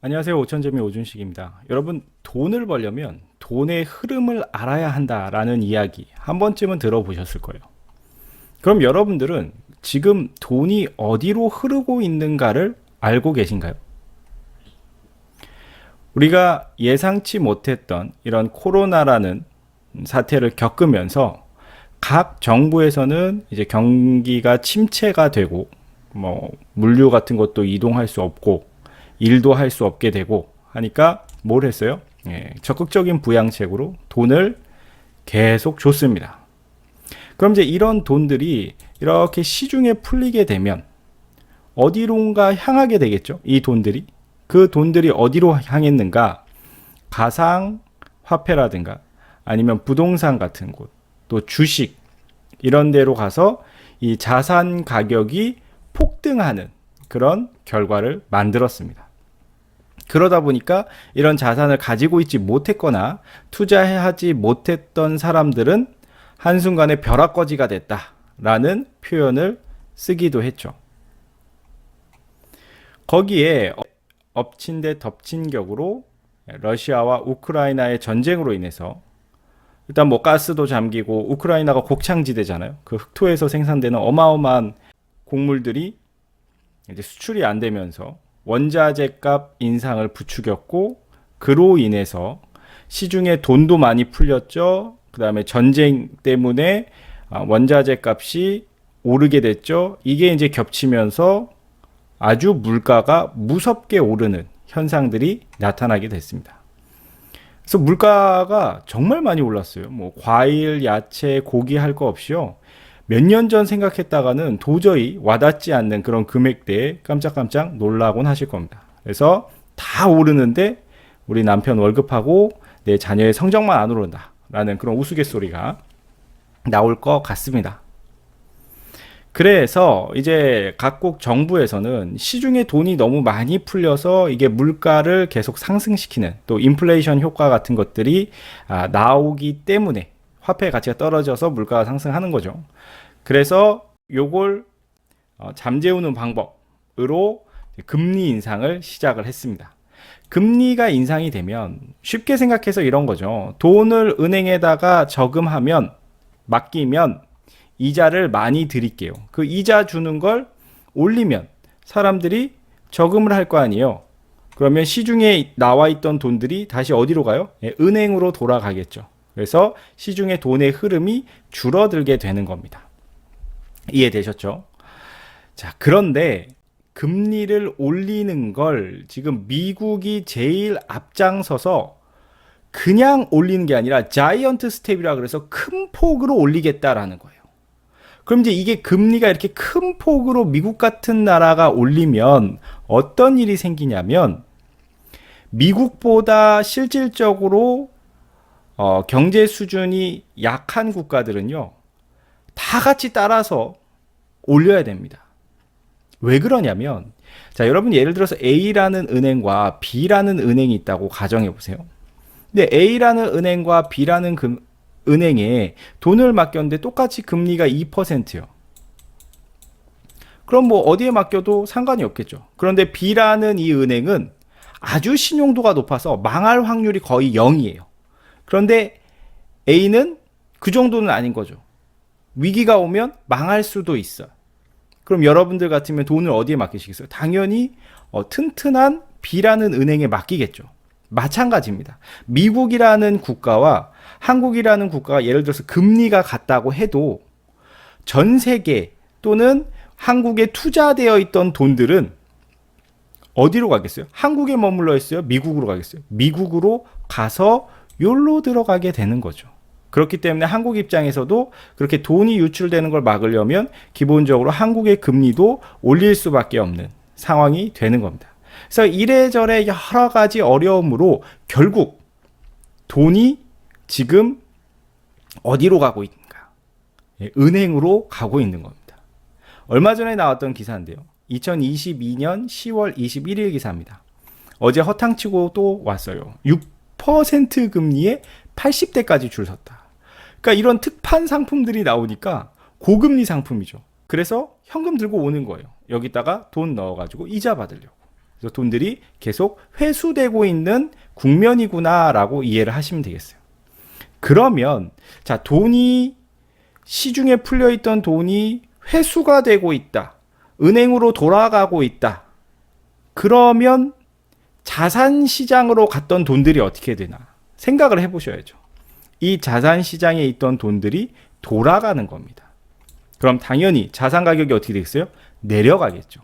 안녕하세요. 오천재미 오준식입니다. 여러분, 돈을 벌려면 돈의 흐름을 알아야 한다라는 이야기 한 번쯤은 들어보셨을 거예요. 그럼 여러분들은 지금 돈이 어디로 흐르고 있는가를 알고 계신가요? 우리가 예상치 못했던 이런 코로나라는 사태를 겪으면서 각 정부에서는 이제 경기가 침체가 되고 물류 같은 것도 이동할 수 없고 일도 할 수 없게 되고 하니까 뭘 했어요? 적극적인 부양책으로 돈을 계속 줬습니다. 그럼 이제 이런 돈들이 이렇게 시중에 풀리게 되면 어디론가 향하게 되겠죠? 이 돈들이. 그 돈들이 어디로 향했는가? 가상 화폐라든가 아니면 부동산 같은 곳, 또 주식 이런 데로 가서 이 자산 가격이 폭등하는 그런 결과를 만들었습니다. 그러다 보니까 이런 자산을 가지고 있지 못했거나 투자하지 못했던 사람들은 한순간에 벼락거지가 됐다라는 표현을 쓰기도 했죠. 거기에 엎친 데 덮친 격으로 러시아와 우크라이나의 전쟁으로 인해서 일단 가스도 잠기고 우크라이나가 곡창지대잖아요. 그 흑토에서 생산되는 어마어마한 곡물들이 이제 수출이 안 되면서 원자재 값 인상을 부추겼고 그로 인해서 시중에 돈도 많이 풀렸죠. 그 다음에 전쟁 때문에 원자재 값이 오르게 됐죠. 이게 이제 겹치면서 아주 물가가 무섭게 오르는 현상들이 나타나게 됐습니다. 그래서 물가가 정말 많이 올랐어요. 과일, 야채, 고기 할 거 없이요. 몇 년 전 생각했다가는 도저히 와닿지 않는 그런 금액대에 깜짝깜짝 놀라곤 하실 겁니다. 그래서 다 오르는데 우리 남편 월급하고 내 자녀의 성적만 안 오른다 라는 그런 우스갯소리가 나올 것 같습니다. 그래서 이제 각국 정부에서는 시중에 돈이 너무 많이 풀려서 이게 물가를 계속 상승시키는 또 인플레이션 효과 같은 것들이 나오기 때문에 화폐 가치가 떨어져서 물가가 상승하는 거죠. 그래서 요걸 잠재우는 방법으로 금리 인상을 시작을 했습니다. 금리가 인상이 되면 쉽게 생각해서 이런 거죠. 돈을 은행에다가 저금하면 맡기면 이자를 많이 드릴게요. 그 이자 주는 걸 올리면 사람들이 저금을 할 거 아니에요. 그러면 시중에 나와 있던 돈들이 다시 어디로 가요? 은행으로 돌아가겠죠. 그래서 시중의 돈의 흐름이 줄어들게 되는 겁니다. 이해되셨죠? 자, 그런데 금리를 올리는 걸 지금 미국이 제일 앞장서서 그냥 올리는 게 아니라 자이언트 스텝이라 그래서 큰 폭으로 올리겠다라는 거예요. 그럼 이제 이게 금리가 이렇게 큰 폭으로 미국 같은 나라가 올리면 어떤 일이 생기냐면 미국보다 실질적으로 경제 수준이 약한 국가들은요, 다 같이 따라서 올려야 됩니다. 왜 그러냐면, 자, 여러분 예를 들어서 A라는 은행과 B라는 은행이 있다고 가정해 보세요. 근데 A라는 은행과 B라는 은행에 돈을 맡겼는데 똑같이 금리가 2%요. 그럼 어디에 맡겨도 상관이 없겠죠. 그런데 B라는 이 은행은 아주 신용도가 높아서 망할 확률이 거의 0이에요. 그런데 A는 그 정도는 아닌 거죠. 위기가 오면 망할 수도 있어요. 그럼 여러분들 같으면 돈을 어디에 맡기시겠어요? 당연히 튼튼한 B라는 은행에 맡기겠죠. 마찬가지입니다. 미국이라는 국가와 한국이라는 국가가 예를 들어서 금리가 같다고 해도 전 세계 또는 한국에 투자되어 있던 돈들은 어디로 가겠어요? 한국에 머물러 있어요? 미국으로 가겠어요? 미국으로 가서 욜로 들어가게 되는 거죠. 그렇기 때문에 한국 입장에서도 그렇게 돈이 유출되는 걸 막으려면 기본적으로 한국의 금리도 올릴 수밖에 없는 상황이 되는 겁니다. 그래서 이래저래 여러 가지 어려움으로 결국 돈이 지금 어디로 가고 있는가? 은행으로 가고 있는 겁니다. 얼마 전에 나왔던 기사인데요. 2022년 10월 21일 기사입니다. 어제 허탕치고 또 왔어요. 6% 금리에 80대까지 줄 섰다. 그러니까 이런 특판 상품들이 나오니까 고금리 상품이죠. 그래서 현금 들고 오는 거예요. 여기다가 돈 넣어가지고 이자 받으려고. 그래서 돈들이 계속 회수되고 있는 국면이구나라고 이해를 하시면 되겠어요. 그러면 자, 돈이 시중에 풀려 있던 돈이 회수가 되고 있다. 은행으로 돌아가고 있다. 그러면 자산 시장으로 갔던 돈들이 어떻게 되나 생각을 해 보셔야죠. 이 자산 시장에 있던 돈들이 돌아가는 겁니다. 그럼 당연히 자산 가격이 어떻게 되겠어요? 내려가겠죠.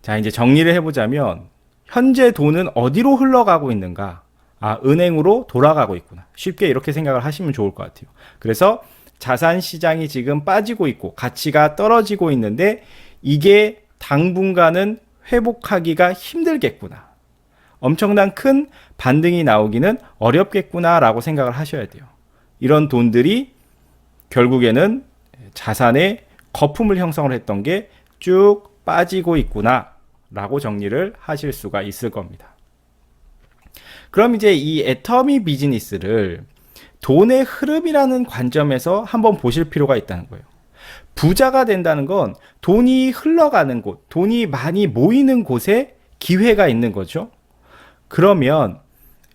자, 이제 정리를 해보자면 현재 돈은 어디로 흘러가고 있는가? 아, 은행으로 돌아가고 있구나. 쉽게 이렇게 생각을 하시면 좋을 것 같아요. 그래서 자산 시장이 지금 빠지고 있고 가치가 떨어지고 있는데 이게 당분간은 회복하기가 힘들겠구나. 엄청난 큰 반등이 나오기는 어렵겠구나라고 생각을 하셔야 돼요. 이런 돈들이 결국에는 자산의 거품을 형성을 했던 게 쭉 빠지고 있구나 라고 정리를 하실 수가 있을 겁니다. 그럼 이제 이 애터미 비즈니스를 돈의 흐름이라는 관점에서 한번 보실 필요가 있다는 거예요. 부자가 된다는 건 돈이 흘러가는 곳, 돈이 많이 모이는 곳에 기회가 있는 거죠. 그러면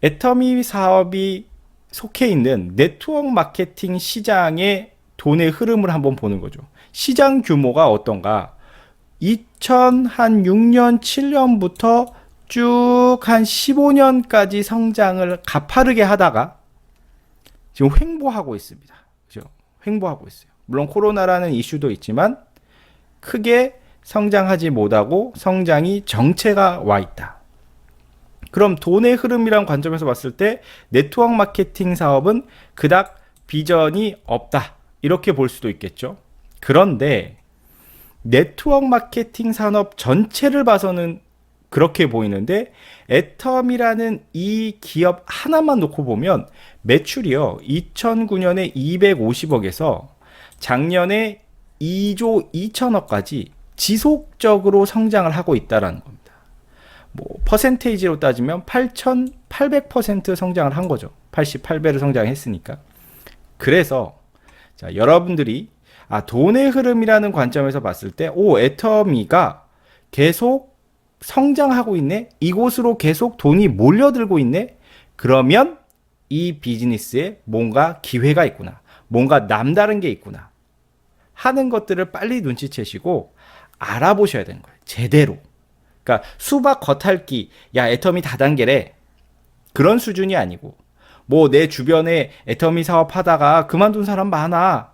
애터미 사업이 속해 있는 네트워크 마케팅 시장의 돈의 흐름을 한번 보는 거죠. 시장 규모가 어떤가? 2006년, 7년부터 쭉 한 15년까지 성장을 가파르게 하다가 지금 횡보하고 있습니다. 그죠? 횡보하고 있어요. 물론 코로나라는 이슈도 있지만 크게 성장하지 못하고 성장이 정체가 와 있다. 그럼 돈의 흐름이란 관점에서 봤을 때 네트워크 마케팅 사업은 그닥 비전이 없다. 이렇게 볼 수도 있겠죠. 그런데 네트워크 마케팅 산업 전체를 봐서는 그렇게 보이는데 애텀이라는 이 기업 하나만 놓고 보면 매출이요. 2009년에 250억에서 작년에 2조 2천억까지 지속적으로 성장을 하고 있다는 겁니다. 뭐 퍼센테이지로 따지면 8,800% 성장을 한 거죠. 88배를 성장했으니까. 그래서 자, 여러분들이 돈의 흐름이라는 관점에서 봤을 때 애터미가 계속 성장하고 있네? 이곳으로 계속 돈이 몰려들고 있네? 그러면 이 비즈니스에 뭔가 기회가 있구나. 뭔가 남다른 게 있구나. 하는 것들을 빨리 눈치채시고 알아보셔야 되는 거예요. 제대로. 그러니까 수박 겉핥기, 야, 애터미 다단계래. 그런 수준이 아니고, 뭐 내 주변에 애터미 사업 하다가 그만둔 사람 많아.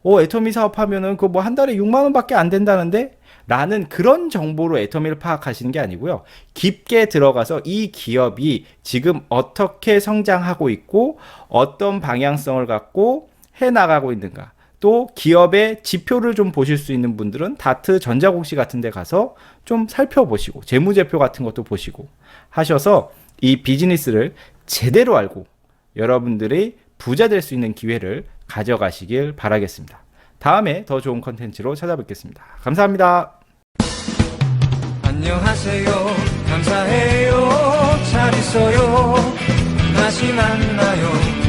애터미 사업하면은 그 뭐 한 달에 6만 원밖에 안 된다는데? 라는 그런 정보로 애터미를 파악하시는 게 아니고요. 깊게 들어가서 이 기업이 지금 어떻게 성장하고 있고 어떤 방향성을 갖고 해나가고 있는가. 또 기업의 지표를 좀 보실 수 있는 분들은 다트 전자공시 같은 데 가서 좀 살펴보시고 재무제표 같은 것도 보시고 하셔서 이 비즈니스를 제대로 알고 여러분들이 부자 될 수 있는 기회를 가져가시길 바라겠습니다. 다음에 더 좋은 컨텐츠로 찾아뵙겠습니다. 감사합니다. 안녕하세요. 감사해요. 잘 있어요. 다시 만나요.